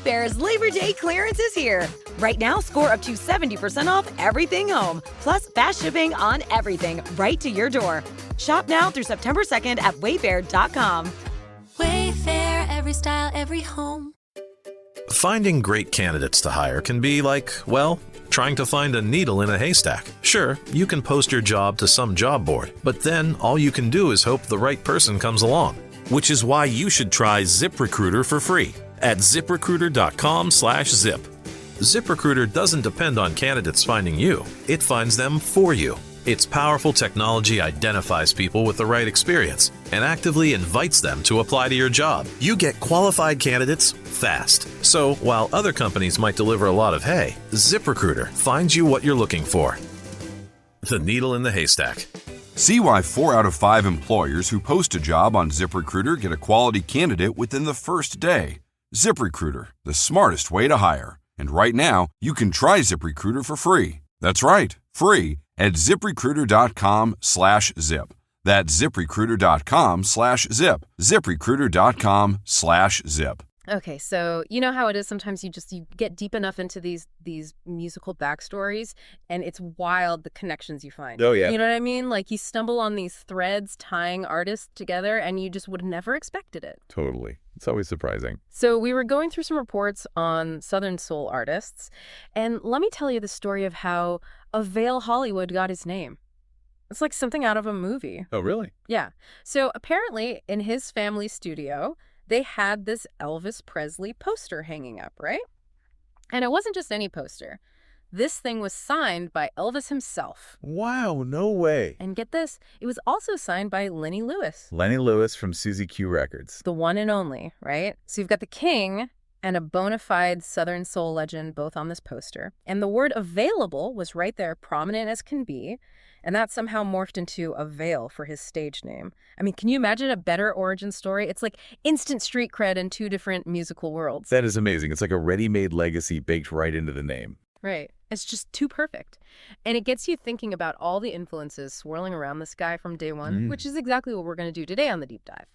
Wayfair's Labor Day clearance is here. Right now, score up to 70% off everything home, plus fast shipping on everything right to your door. Shop now through September 2nd at wayfair.com. Wayfair, every style, every home. Finding great candidates to hire can be like, well, trying to find a needle in a haystack. Sure, you can post your job to some job board, but then all you can do is hope the right person comes along. Which is why you should try ZipRecruiter for free at ziprecruiter.com/zip. ZipRecruiter doesn't depend on candidates finding you. It finds them for you. Its powerful technology identifies people with the right experience and actively invites them to apply to your job. You get qualified candidates fast. So while other companies might deliver a lot of hay, ZipRecruiter finds you what you're looking for. The needle in the haystack. See why 4 out of 5 employers who post a job on ZipRecruiter get a quality candidate within the first day. ZipRecruiter, the smartest way to hire. And right now, you can try ZipRecruiter for free. That's right, free at ziprecruiter.com/zip. That's ziprecruiter.com/zip. ziprecruiter.com/zip. Okay, so you know how it is sometimes you get deep enough into these musical backstories and it's wild the connections you find. Oh, yeah. You know what I mean? Like you stumble on these threads tying artists together and you just would have never expected it. Totally. It's always surprising. So we were going through some reports on Southern Soul artists, and let me tell you the story of how Avail Hollywood got his name. It's like something out of a movie. Oh, really? Yeah. So apparently in his family studio, they had this Elvis Presley poster hanging up, right? And it wasn't just any poster. This thing was signed by Elvis himself. Wow, no way. And get this, it was also signed by Lenny Lewis. Lenny Lewis from Suzy Q Records. The one and only, right? So you've got the king and a bona fide Southern Soul legend both on this poster. And the word available was right there, prominent as can be. And that somehow morphed into Avail for his stage name. I mean, can you imagine a better origin story? It's like instant street cred in two different musical worlds. That is amazing. It's like a ready-made legacy baked right into the name. Right. It's just too perfect. And it gets you thinking about all the influences swirling around this guy from day one, which is exactly what we're going to do today on the Deep Dive.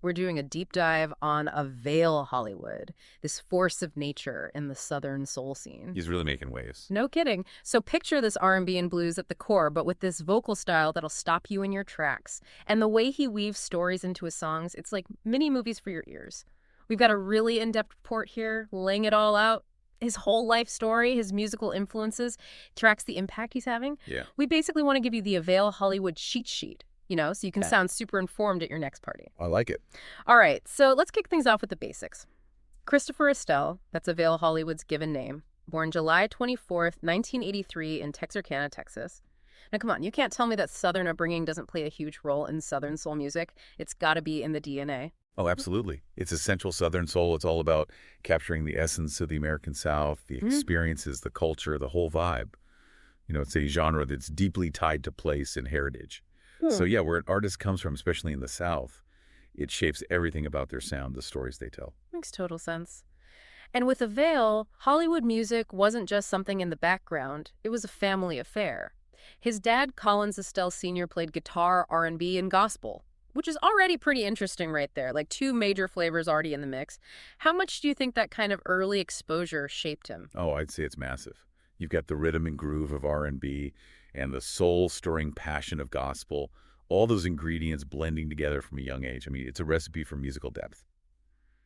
We're doing a deep dive on Avail Hollywood, this force of nature in the Southern soul scene. He's really making waves. No kidding. So picture this R&B and blues at the core, but with this vocal style that'll stop you in your tracks. And the way he weaves stories into his songs, it's like mini movies for your ears. We've got a really in-depth report here, laying it all out. His whole life story, his musical influences, tracks the impact he's having. Yeah. We basically want to give you the Avail Hollywood cheat sheet. You know, so you can sound super informed at your next party. I like it. All right, so let's kick things off with the basics. Christopher Estelle, that's Avail Hollywood's given name, born July 24th, 1983 in Texarkana, Texas. Now, come on, you can't tell me that Southern upbringing doesn't play a huge role in Southern soul music. It's got to be in the DNA. Oh, absolutely. It's essential Southern soul. It's all about capturing the essence of the American South, the experiences, the culture, the whole vibe. You know, it's a genre that's deeply tied to place and heritage. So yeah, where an artist comes from, especially in the South, it shapes everything about their sound, the stories they tell. Makes total sense. And with Avail, Hollywood music wasn't just something in the background. It was a family affair. His dad, Collins Estelle Sr., played guitar, R&B, and gospel, which is already pretty interesting right there, like two major flavors already in the mix. How much do you think that kind of early exposure shaped him? Oh, I'd say it's massive. You've got the rhythm and groove of R&B and the soul-stirring passion of gospel, all those ingredients blending together from a young age. I mean, it's a recipe for musical depth.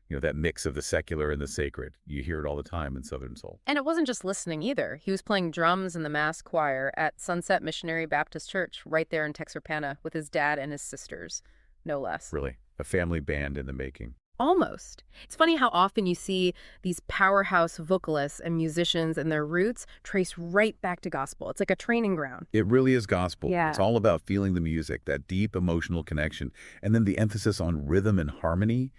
You know, that mix of the secular and the sacred. You hear it all the time in Southern soul. And it wasn't just listening either. He was playing drums in the mass choir at Sunset Missionary Baptist Church right there in Texarkana with his dad and his sisters, no less. Really, a family band in the making. Almost. It's funny how often you see these powerhouse vocalists and musicians and their roots trace right back to gospel. It's like a training ground. It really is gospel. Yeah. It's all about feeling the music, that deep emotional connection. And then the emphasis on rhythm and harmony.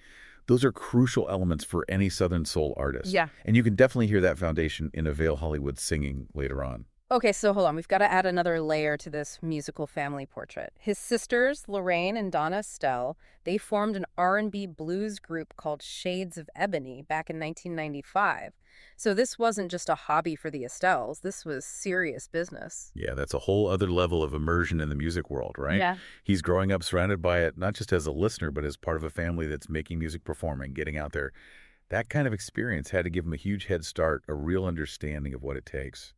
Those are crucial elements for any Southern soul artist. Yeah. And you can definitely hear that foundation in Avail Hollywood singing later on. Okay, so hold on. We've got to add another layer to this musical family portrait. His sisters, Lorraine and Donna Estelle, they formed an R&B blues group called Shades of Ebony back in 1995. So this wasn't just a hobby for the Estelles. This was serious business. Yeah, that's a whole other level of immersion in the music world, right? Yeah. He's growing up surrounded by it, not just as a listener, but as part of a family that's making music, performing, getting out there. That kind of experience had to give him a huge head start, a real understanding of what it takes.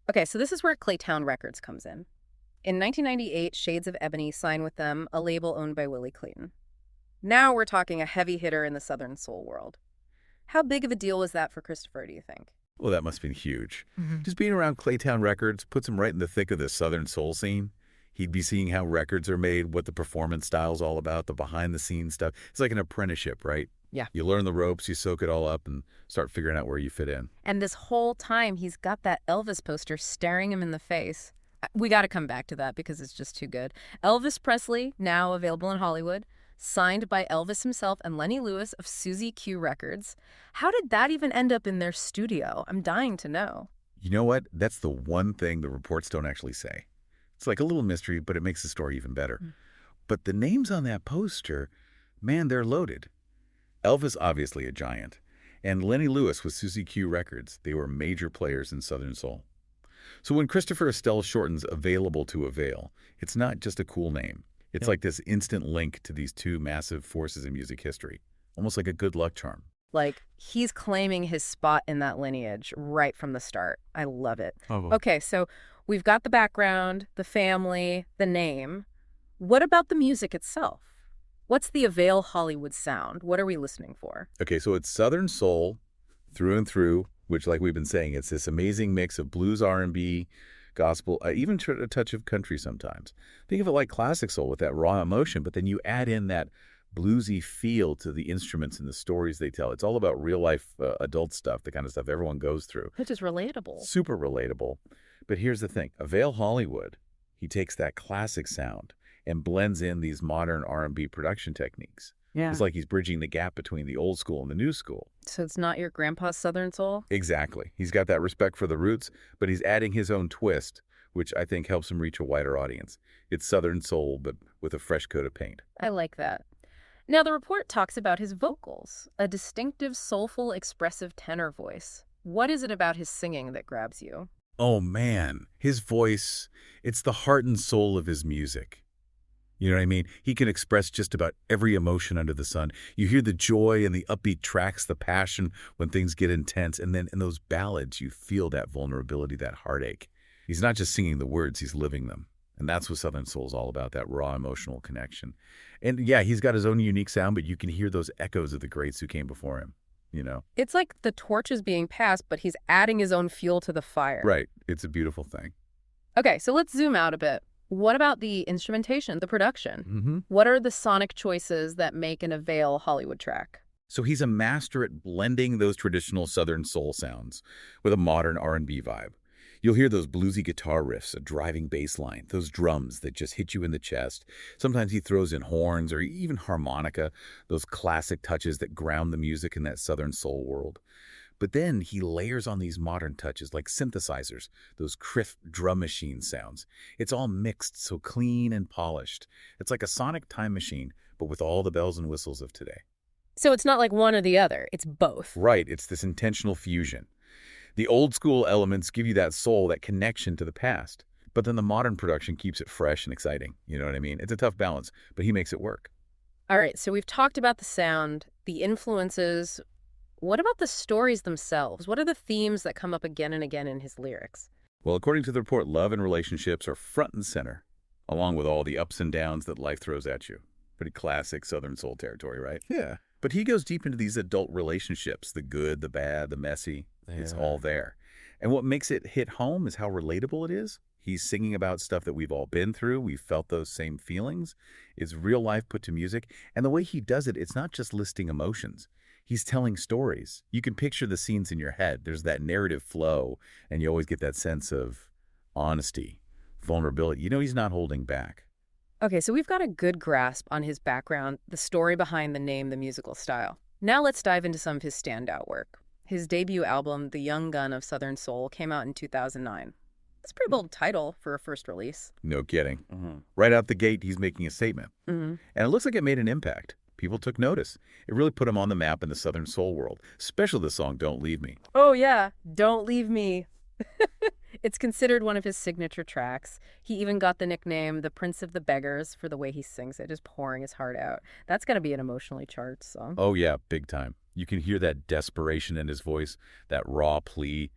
Okay, so this is where Claytown Records comes in. In 1998, Shades of Ebony signed with them, a label owned by Willie Clayton. Now we're talking a heavy hitter in the Southern soul world. How big of a deal was that for Christopher, do you think? Well, that must have been huge. Just being around Claytown Records puts him right in the thick of the Southern soul scene. He'd be seeing how records are made, what the performance style's all about, the behind-the-scenes stuff. It's like an apprenticeship, right? Yeah. You learn the ropes, you soak it all up, and start figuring out where you fit in. And this whole time, he's got that Elvis poster staring him in the face. We got to come back to that because it's just too good. Elvis Presley, now available in Hollywood, signed by Elvis himself and Lenny Lewis of Suzy Q Records. How did that even end up in their studio? I'm dying to know. You know what? That's the one thing the reports don't actually say. It's like a little mystery, but it makes the story even better. But the names on that poster, man, they're loaded. Elvis, obviously a giant. And Lenny Lewis with Suzy Q Records, they were major players in Southern soul. So when Christopher Estelle shortens available to Avail, it's not just a cool name. It's like this instant link to these two massive forces in music history, almost like a good luck charm. Like, he's claiming his spot in that lineage right from the start. I love it. Okay, so we've got the background, the family, the name. What about the music itself? What's the Avail Hollywood sound? What are we listening for? Okay, so it's Southern soul through and through, which, like we've been saying, it's this amazing mix of blues, R&B, gospel, even a touch of country sometimes. Think of it like classic soul with that raw emotion, but then you add in that bluesy feel to the instruments and the stories they tell. It's all about real-life adult stuff, the kind of stuff everyone goes through. Which is relatable. Super relatable. But here's the thing. Avail Hollywood, he takes that classic sound and blends in these modern R&B production techniques. Yeah. It's like he's bridging the gap between the old school and the new school. So it's not your grandpa's Southern soul? Exactly. He's got that respect for the roots, but he's adding his own twist, which I think helps him reach a wider audience. It's Southern soul, but with a fresh coat of paint. I like that. Now, the report talks about his vocals, a distinctive, soulful, expressive tenor voice. What is it about his singing that grabs you? Oh, man. His voice, it's the heart and soul of his music. You know what I mean? He can express just about every emotion under the sun. You hear the joy and the upbeat tracks, the passion when things get intense. And then in those ballads, you feel that vulnerability, that heartache. He's not just singing the words, he's living them. And that's what Southern soul is all about, that raw emotional connection. And yeah, he's got his own unique sound, but you can hear those echoes of the greats who came before him, you know? It's like the torch is being passed, but he's adding his own fuel to the fire. Right. It's a beautiful thing. Okay, so let's zoom out a bit. What about the instrumentation, the production? What are the sonic choices that make an Avail Hollywood track? So he's a master at blending those traditional Southern soul sounds with a modern R&B vibe. You'll hear those bluesy guitar riffs, a driving bass line, those drums that just hit you in the chest. Sometimes he throws in horns or even harmonica, those classic touches that ground the music in that Southern soul world. But then he layers on these modern touches like synthesizers, those crisp drum machine sounds. It's all mixed, so clean and polished. It's like a sonic time machine, but with all the bells and whistles of today. So it's not like one or the other, it's both. Right, it's this intentional fusion. The old school elements give you that soul, that connection to the past. But then the modern production keeps it fresh and exciting. You know what I mean? It's a tough balance, but he makes it work. All right, so we've talked about the sound, the influences. What about the stories themselves? What are the themes that come up again and again in his lyrics? Well, according to the report, love and relationships are front and center, along with all the ups and downs that life throws at you. Pretty classic Southern soul territory, right? Yeah. But he goes deep into these adult relationships, the good, the bad, the messy. It's all there. And what makes it hit home is how relatable it is. He's singing about stuff that we've all been through. We've felt those same feelings. It's real life put to music. And the way he does it, it's not just listing emotions. He's telling stories. You can picture the scenes in your head. There's that narrative flow, and you always get that sense of honesty, vulnerability. You know, he's not holding back. Okay, so we've got a good grasp on his background, the story behind the name, the musical style. Now let's dive into some of his standout work. His debut album, The Young Gun of Southern Soul, came out in 2009. That's a pretty bold title for a first release. No kidding. Right out the gate, he's making a statement. And it looks like it made an impact. People took notice. It really put him on the map in the Southern soul world, especially the song Don't Leave Me. Oh, yeah. Don't Leave Me. It's considered one of his signature tracks. He even got the nickname the Prince of the Beggars for the way he sings it, just pouring his heart out. That's going to be an emotionally charged song. Oh, yeah, big time. You can hear that desperation in his voice, that raw plea.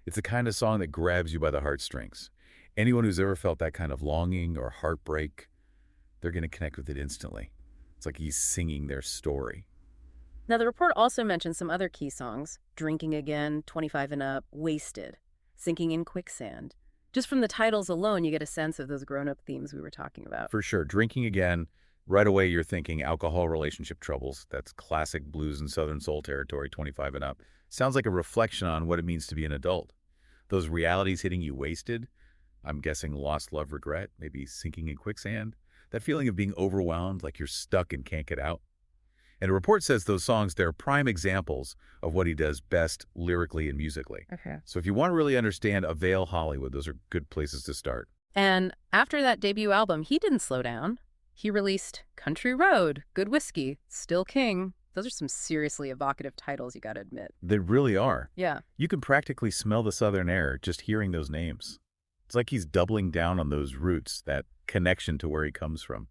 It's the kind of song that grabs you by the heartstrings. Anyone who's ever felt that kind of longing or heartbreak, they're going to connect with it instantly. It's like he's singing their story. Now, the report also mentions some other key songs: Drinking Again, 25 and Up, Wasted, Sinking in Quicksand. Just from the titles alone, you get a sense of those grown-up themes we were talking about. For sure. Drinking Again, right away you're thinking alcohol, relationship troubles. That's classic blues and Southern soul territory, 25 and up. Sounds like a reflection on what it means to be an adult. Those realities hitting you wasted, I'm guessing lost love, regret, maybe sinking in quicksand. That feeling of being overwhelmed, like you're stuck and can't get out. And the report says those songs, they're prime examples of what he does best lyrically and musically. Okay. So if you want to really understand Avail Hollywood, those are good places to start. And after that debut album, he didn't slow down. He released Country Road, Good Whiskey, Still King. Those are some seriously evocative titles, you got to admit. They really are. Yeah. You can practically smell the Southern air just hearing those names. It's like he's doubling down on those roots, that connection to where he comes from,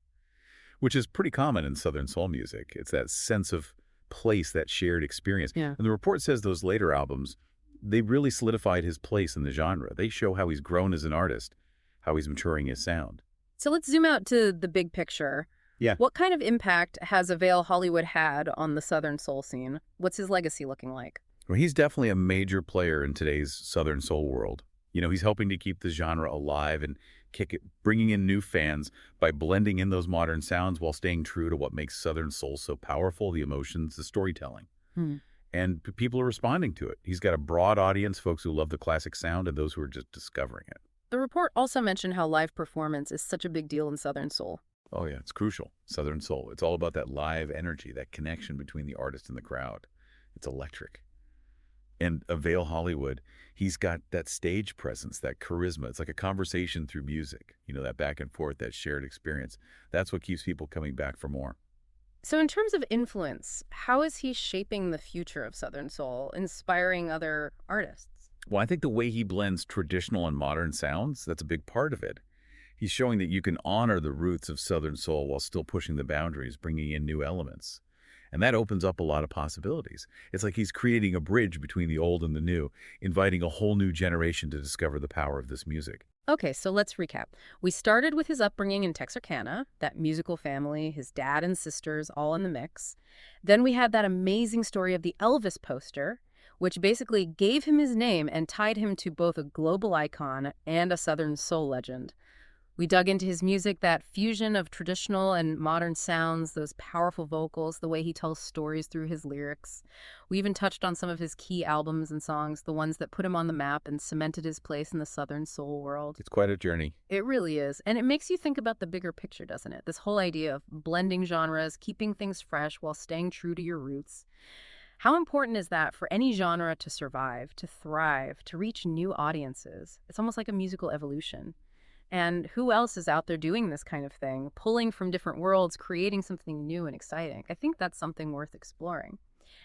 which is pretty common in Southern soul music. It's that sense of place, that shared experience. Yeah. And the report says those later albums, they really solidified his place in the genre. They show how he's grown as an artist, how he's maturing his sound. So let's zoom out to the big picture. Yeah. What kind of impact has Avail Hollywood had on the Southern soul scene? What's his legacy looking like? Well, he's definitely a major player in today's Southern soul world. You know, he's helping to keep the genre alive and kick it, bringing in new fans by blending in those modern sounds while staying true to what makes Southern soul so powerful, the emotions, the storytelling. And people are responding to it. He's got a broad audience, folks who love the classic sound and those who are just discovering it. The report also mentioned how live performance is such a big deal in Southern soul. Oh, yeah, it's crucial. Southern soul. It's all about that live energy, that connection between the artist and the crowd. It's electric. And Avail Hollywood, he's got that stage presence, that charisma. It's like a conversation through music, you know, that back and forth, that shared experience. That's what keeps people coming back for more. So in terms of influence, how is he shaping the future of Southern soul, inspiring other artists? Well, I think the way he blends traditional and modern sounds, that's a big part of it. He's showing that you can honor the roots of Southern soul while still pushing the boundaries, bringing in new elements. And that opens up a lot of possibilities. It's like he's creating a bridge between the old and the new, inviting a whole new generation to discover the power of this music. Okay, so let's recap. We started with his upbringing in Texarkana, that musical family, his dad and sisters all in the mix. Then we had that amazing story of the Elvis poster, which basically gave him his name and tied him to both a global icon and a Southern soul legend. We dug into his music, that fusion of traditional and modern sounds, those powerful vocals, the way he tells stories through his lyrics. We even touched on some of his key albums and songs, the ones that put him on the map and cemented his place in the Southern soul world. It's quite a journey. It really is. And it makes you think about the bigger picture, doesn't it? This whole idea of blending genres, keeping things fresh while staying true to your roots. How important is that for any genre to survive, to thrive, to reach new audiences? It's almost like a musical evolution. And who else is out there doing this kind of thing, pulling from different worlds, creating something new and exciting? I think that's something worth exploring.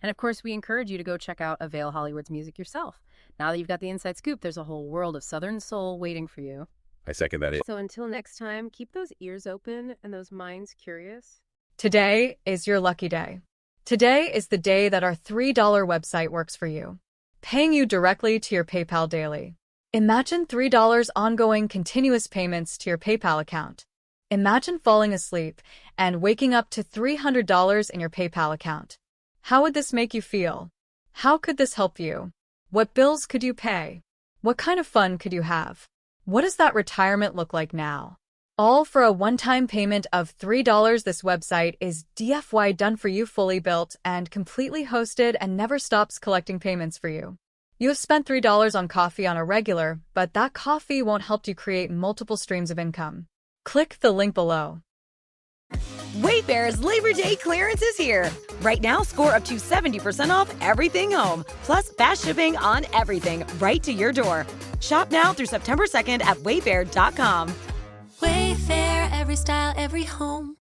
And of course, we encourage you to go check out Avail Hollywood's music yourself. Now that you've got the inside scoop, there's a whole world of Southern soul waiting for you. I second that. So until next time, keep those ears open and those minds curious. Today is your lucky day. Today is the day that our $3 website works for you, paying you directly to your PayPal daily. Imagine $3 ongoing continuous payments to your PayPal account. Imagine falling asleep and waking up to $300 in your PayPal account. How would this make you feel? How could this help you? What bills could you pay? What kind of fun could you have? What does that retirement look like now? All for a one-time payment of $3. This website is DFY done for you, fully built and completely hosted, and never stops collecting payments for you. You have spent $3 on coffee on a regular, but that coffee won't help you create multiple streams of income. Click the link below. Wayfair's Labor Day clearance is here. Right now, score up to 70% off everything home, plus fast shipping on everything right to your door. Shop now through September 2nd at wayfair.com. Wayfair, every style, every home.